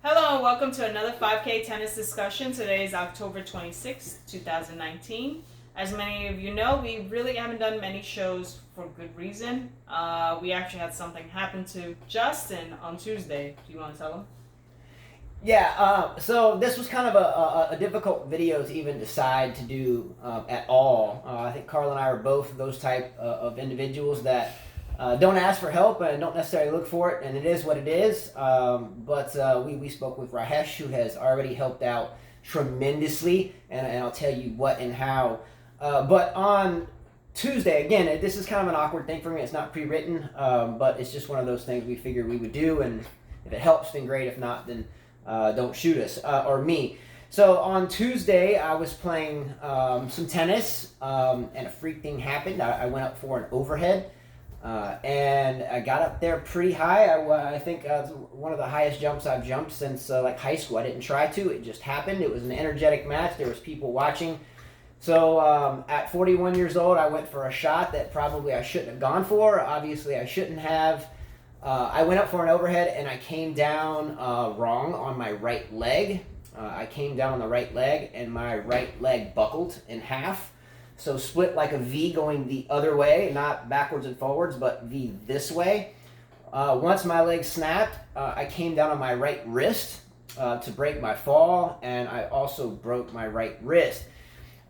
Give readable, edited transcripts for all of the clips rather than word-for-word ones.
Hello, welcome to another 5K tennis discussion. Today is October 26th, 2019. As many of you know, we really haven't done many shows for good reason. We actually had something happen to Justin on Tuesday. Do you want to tell him? Yeah, so this was kind of a difficult video to even decide to do at all. I think Carl and I are both those type of individuals that don't ask for help and don't necessarily look for it, and it is what it is. But we spoke with Rahesh, who has already helped out tremendously, and I'll tell you what and how. But on Tuesday, again, this is kind of an awkward thing for me. It's not pre-written, but it's just one of those things we figured we would do, and if it helps, then great. If not, then don't shoot us, or me. So on Tuesday, I was playing some tennis, and a freak thing happened. I went up for an overhead, and I got up there pretty high. I think one of the highest jumps I've jumped since like high school. I didn't try to. It just happened. It was an energetic match. There was people watching. So at 41 years old, I went for a shot that probably I shouldn't have gone for. Obviously, I shouldn't have. I went up for an overhead and I came down wrong on my right leg. I came down on the right leg and my right leg buckled in half. So split like a V going the other way, not backwards and forwards, but V this way. Once my leg snapped, I came down on my right wrist to break my fall, and I also broke my right wrist.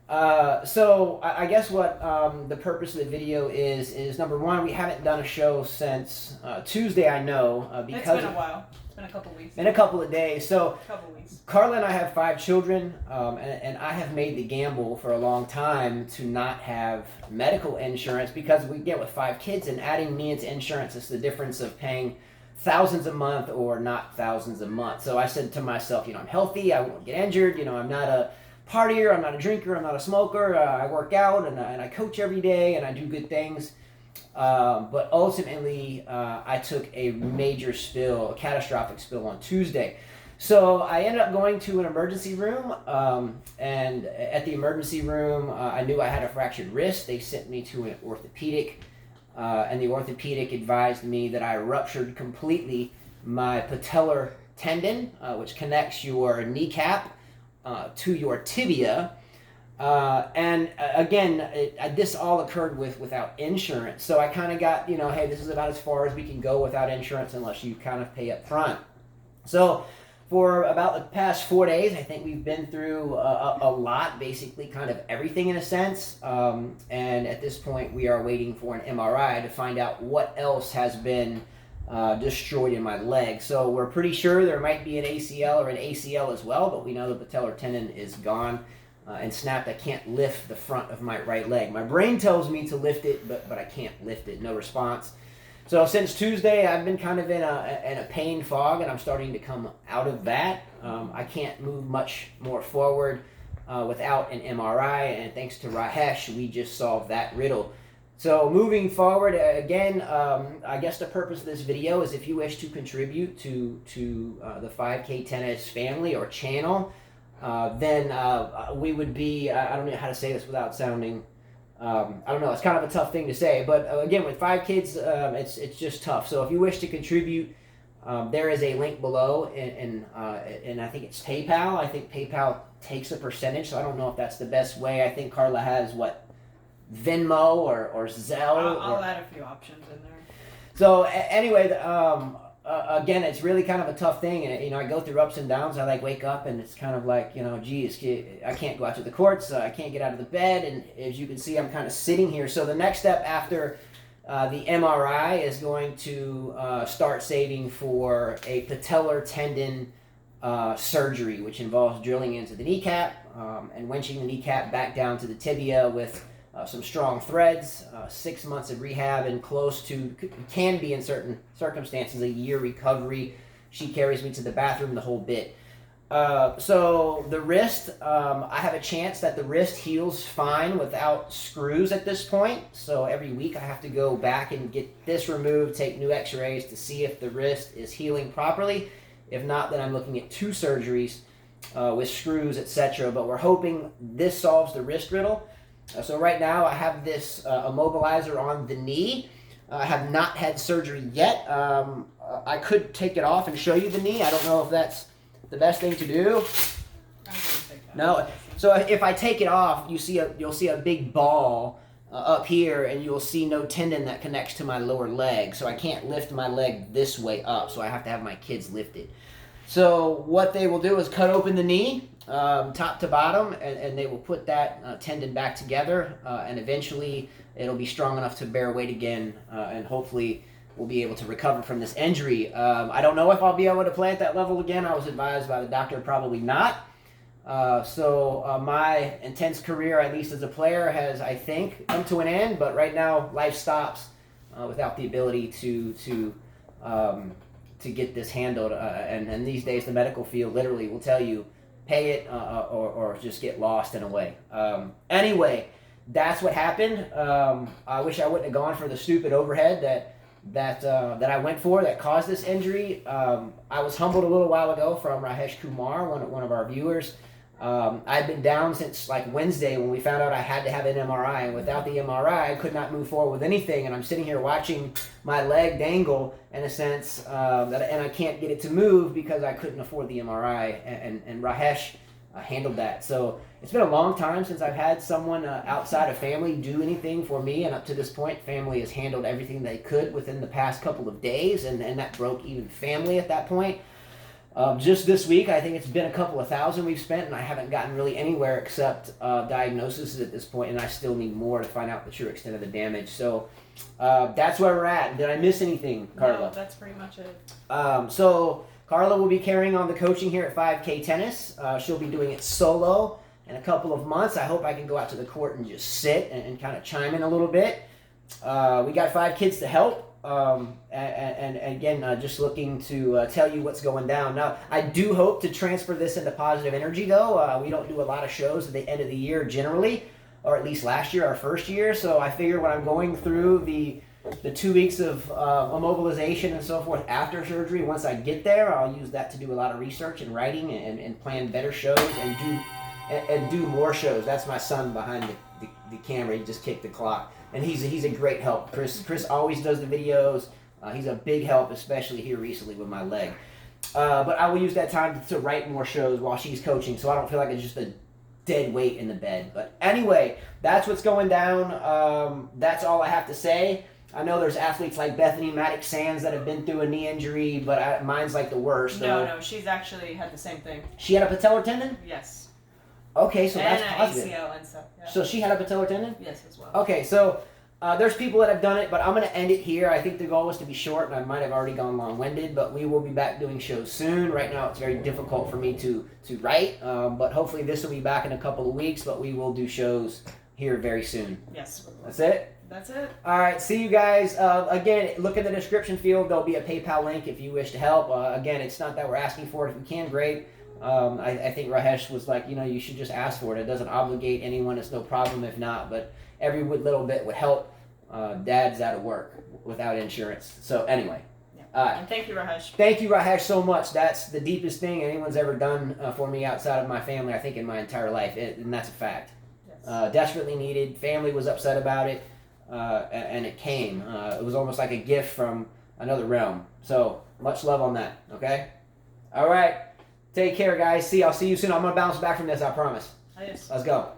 So I guess what the purpose of the video is number one, we haven't done a show since Tuesday, I know, because it's been a while. It's been a couple weeks. Been a couple of days. So couple weeks. Carla and I have 5 children, and I have made the gamble for a long time to not have medical insurance because we get with 5 kids, and adding me into insurance is the difference of paying thousands a month or not thousands a month. So I said to myself, I'm healthy, I won't get injured, I'm not a partier, I'm not a drinker, I'm not a smoker, I work out and I coach every day and I do good things. But ultimately, I took a major spill, a catastrophic spill on Tuesday. So I ended up going to an emergency room, and at the emergency room, I knew I had a fractured wrist. They sent me to an orthopedic, and the orthopedic advised me that I ruptured completely my patellar tendon, which connects your kneecap to your tibia, and again, this all occurred without insurance. So I kind of got, hey, this is about as far as we can go without insurance unless you kind of pay up front. So for about the past 4 days, I think we've been through a lot, basically kind of everything in a sense. And at this point, we are waiting for an MRI to find out what else has been destroyed in my leg. So we're pretty sure there might be an ACL or an ACL as well, but we know the patellar tendon is gone and snapped. I can't lift the front of my right leg. My brain tells me to lift it, but I can't lift it. No response. So since Tuesday, I've been kind of in a pain fog, and I'm starting to come out of that. I can't move much more forward without an MRI, and thanks to Rahesh, we just solved that riddle. So moving forward, again, I guess the purpose of this video is if you wish to contribute to the 5K Tennis family or channel, then we would be, I don't know how to say this without sounding, I don't know, it's kind of a tough thing to say, but again, with 5 kids, it's just tough. So if you wish to contribute, there is a link below, and I think it's PayPal. I think PayPal takes a percentage, so I don't know if that's the best way. I think Carla has, Venmo or Zelle. I'll add a few options in there. So anyway, again, it's really kind of a tough thing, and I go through ups and downs. I wake up and it's kind of like, geez, I can't go out to the courts. I can't get out of the bed, and as you can see, I'm kind of sitting here. So the next step after the MRI is going to start saving for a patellar tendon surgery, which involves drilling into the kneecap and winching the kneecap back down to the tibia with some strong threads, 6 months of rehab, and close to, can be in certain circumstances, a year recovery. She carries me to the bathroom, the whole bit. So the wrist, I have a chance that the wrist heals fine without screws at this point. So every week I have to go back and get this removed, take new x-rays to see if the wrist is healing properly. If not, then I'm looking at 2 surgeries with screws, etc. But we're hoping this solves the wrist riddle. So right now I have this immobilizer on the knee. I have not had surgery yet. I could take it off and show you the knee. I don't know if that's the best thing to do. I'm gonna take that. No. So if I take it off, you'll see a big ball up here, and you'll see no tendon that connects to my lower leg. So I can't lift my leg this way up. So I have to have my kids lift it. So what they will do is cut open the knee, top to bottom, and they will put that tendon back together, and eventually it'll be strong enough to bear weight again, and hopefully we'll be able to recover from this injury. I don't know if I'll be able to play at that level again. I was advised by the doctor probably not. So my intense career, at least as a player, has, I think, come to an end. But right now, life stops without the ability to get this handled. And these days, the medical field literally will tell you, pay it or just get lost in a way. Anyway, that's what happened. I wish I wouldn't have gone for the stupid overhead that I went for that caused this injury. I was humbled a little while ago from Rajesh Kumar, one of our viewers. I'd been down since like Wednesday when we found out I had to have an MRI, and without the MRI I could not move forward with anything, and I'm sitting here watching my leg dangle in a sense, and I can't get it to move because I couldn't afford the MRI, and Rajesh handled that. So it's been a long time since I've had someone outside of family do anything for me, and up to this point family has handled everything they could within the past couple of days, and that broke even family at that point. Just this week, I think it's been a couple of thousand we've spent, and I haven't gotten really anywhere except diagnoses at this point, and I still need more to find out the true extent of the damage. So that's where we're at. Did I miss anything, Carla? No, that's pretty much it. So Carla will be carrying on the coaching here at 5K Tennis. She'll be doing it solo in a couple of months. I hope I can go out to the court and just sit and kind of chime in a little bit. We got 5 kids to help. And again, just looking to tell you what's going down. Now, I do hope to transfer this into positive energy, though. We don't do a lot of shows at the end of the year generally, or at least last year, our first year. So I figure when I'm going through the 2 weeks of immobilization and so forth after surgery, once I get there, I'll use that to do a lot of research and writing and plan better shows and do more shows. That's my son behind the camera. He just kicked the clock. And he's a great help. Chris always does the videos. He's a big help, especially here recently with my leg. But I will use that time to write more shows while she's coaching, so I don't feel like it's just a dead weight in the bed. But anyway, that's what's going down. That's all I have to say. I know there's athletes like Bethany Maddox-Sands that have been through a knee injury, but mine's like the worst. No, she's actually had the same thing. She had a patellar tendon? Yes. Okay, so that's positive. And ACL and stuff. Yeah. So she had a patellar tendon? Yes, as well. Okay, so there's people that have done it, but I'm going to end it here. I think the goal was to be short, and I might have already gone long-winded, but we will be back doing shows soon. Right now, it's very difficult for me to write, but hopefully this will be back in a couple of weeks, but we will do shows here very soon. Yes. That's it? That's it. All right, see you guys. Again, look in the description field. There'll be a PayPal link if you wish to help. Again, it's not that we're asking for it. If we can, great. I think Rajesh was like, you should just ask for it. It doesn't obligate anyone. It's no problem if not, but every little bit would help. Dad's out of work without insurance. So anyway. Yeah. And thank you, Rajesh. Thank you, Rajesh, so much. That's the deepest thing anyone's ever done for me outside of my family, I think, in my entire life, and that's a fact. Yes. Desperately needed. Family was upset about it, and it came. It was almost like a gift from another realm. So much love on that, okay? All right. Take care, guys. I'll see you soon. I'm going to bounce back from this, I promise. Adios. Let's go.